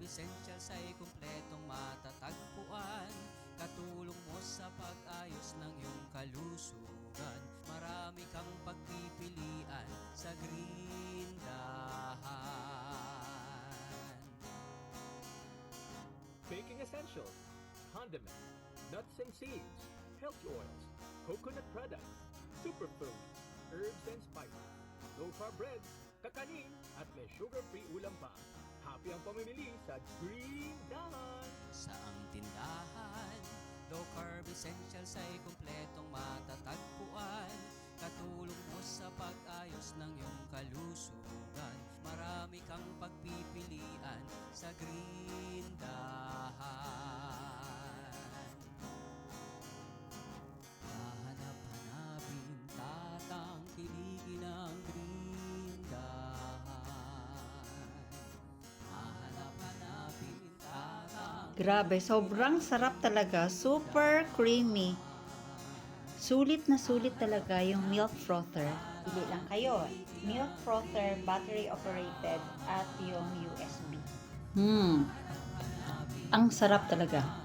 Essentials ay kumpletong matatagpuan. Katulong mo sa pag-ayos ng iyong kalusugan. Marami kang pagpipilian sa Grindahan. Baking essentials, condiments, nuts and seeds, healthy oils, coconut products, superfoods, herbs and spices, low-carb breads, kakanin, at may sugar-free ulam pa. Happy ang pamimili sa Grindahan! Saang tindahan, low carb essentials ay kumpletong matatagpuan. Katulong mo sa pag-ayos ng iyong kalusugan. Marami kang pagpipilian sa Grindahan. Hahanap-hanapin, tatangkilikin ang Grindahan. Hahanap-hanapin, tatangkilikin. Grabe, sobrang sarap talaga. Super creamy. Sulit na sulit talaga yung milk frother. Pili lang kayo. Milk frother, battery operated, at yung USB. Ang sarap talaga.